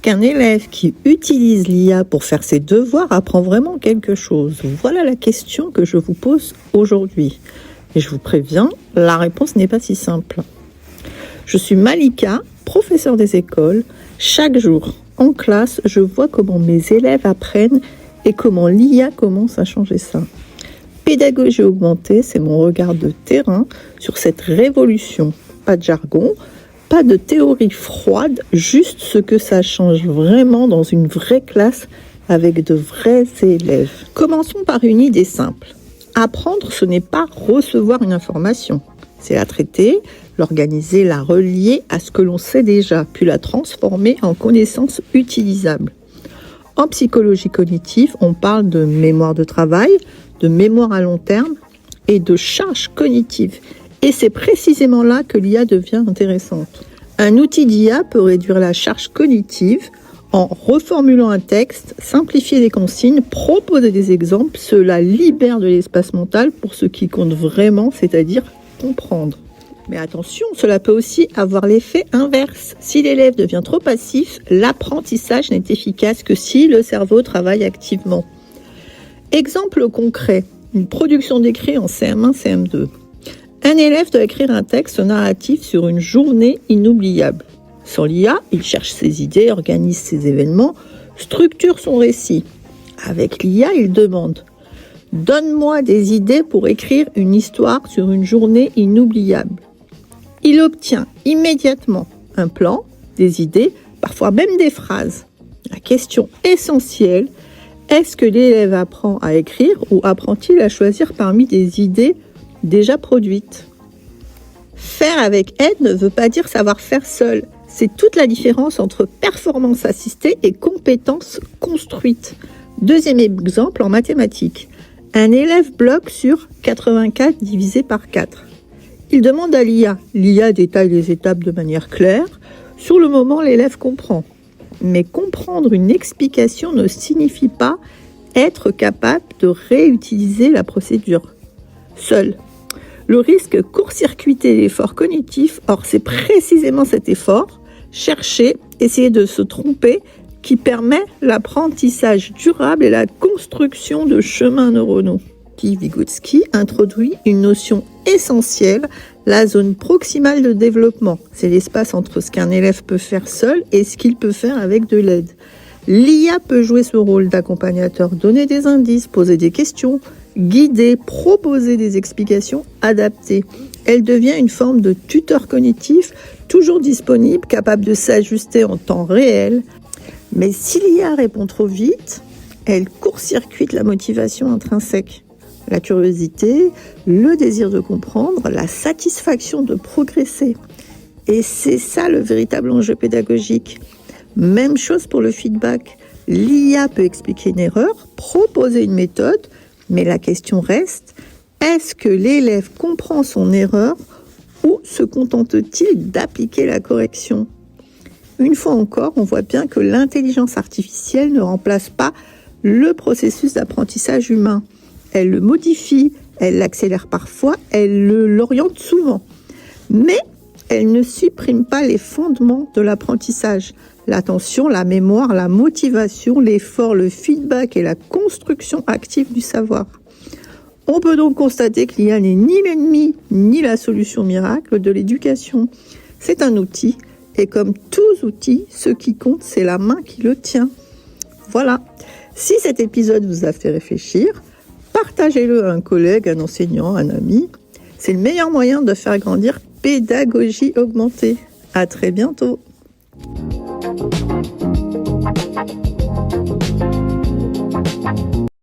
Est-ce qu'un élève qui utilise l'IA pour faire ses devoirs apprend vraiment quelque chose? Voilà la question que je vous pose aujourd'hui. Et je vous préviens, la réponse n'est pas si simple. Je suis Malika, professeure des écoles. Chaque jour, en classe, je vois comment mes élèves apprennent et comment l'IA commence à changer ça. Pédagogie augmentée, c'est mon regard de terrain sur cette révolution. Pas de jargon, pas de théorie froide, juste ce que ça change vraiment dans une vraie classe avec de vrais élèves. Commençons par une idée simple. Apprendre, ce n'est pas recevoir une information. C'est la traiter, l'organiser, la relier à ce que l'on sait déjà, puis la transformer en connaissances utilisables. En psychologie cognitive, on parle de mémoire de travail, de mémoire à long terme et de charge cognitive. Et c'est précisément là que l'IA devient intéressante. Un outil d'IA peut réduire la charge cognitive en reformulant un texte, simplifier les consignes, proposer des exemples. Cela libère de l'espace mental pour ce qui compte vraiment, c'est-à-dire comprendre. Mais attention, cela peut aussi avoir l'effet inverse. Si l'élève devient trop passif, l'apprentissage n'est efficace que si le cerveau travaille activement. Exemple concret, une production d'écrit en CM1, CM2. Un élève doit écrire un texte narratif sur une journée inoubliable. Sans l'IA, il cherche ses idées, organise ses événements, structure son récit. Avec l'IA, il demande « Donne-moi des idées pour écrire une histoire sur une journée inoubliable ». Il obtient immédiatement un plan, des idées, parfois même des phrases. La question essentielle, est-ce que l'élève apprend à écrire ou apprend-il à choisir parmi des idées déjà produites? Faire avec aide ne veut pas dire savoir faire seul. C'est toute la différence entre performance assistée et compétence construite. Deuxième exemple en mathématiques. Un élève bloque sur 84 divisé par 4. Il demande à l'IA. L'IA détaille les étapes de manière claire. Sur le moment, l'élève comprend. Mais comprendre une explication ne signifie pas être capable de réutiliser la procédure seul. Le risque court-circuiter l'effort cognitif, or c'est précisément cet effort, chercher, essayer de se tromper, qui permet l'apprentissage durable et la construction de chemins neuronaux. Vygotsky introduit une notion essentielle, la zone proximale de développement. C'est l'espace entre ce qu'un élève peut faire seul et ce qu'il peut faire avec de l'aide. L'IA peut jouer ce rôle d'accompagnateur, donner des indices, poser des questions, guider, proposer des explications adaptées. Elle devient une forme de tuteur cognitif, toujours disponible, capable de s'ajuster en temps réel. Mais si l'IA répond trop vite, elle court-circuite la motivation intrinsèque. La curiosité, le désir de comprendre, la satisfaction de progresser. Et c'est ça le véritable enjeu pédagogique. Même chose pour le feedback. L'IA peut expliquer une erreur, proposer une méthode, mais la question reste, est-ce que l'élève comprend son erreur ou se contente-t-il d'appliquer la correction? Une fois encore, on voit bien que l'intelligence artificielle ne remplace pas le processus d'apprentissage humain. Elle le modifie, elle l'accélère parfois, elle l'oriente souvent. Mais elle ne supprime pas les fondements de l'apprentissage. L'attention, la mémoire, la motivation, l'effort, le feedback et la construction active du savoir. On peut donc constater que l'IA n'est ni l'ennemi ni la solution miracle de l'éducation. C'est un outil et comme tous outils, ce qui compte, c'est la main qui le tient. Voilà. Si cet épisode vous a fait réfléchir, partagez-le à un collègue, un enseignant, un ami. C'est le meilleur moyen de faire grandir pédagogie augmentée. À très bientôt.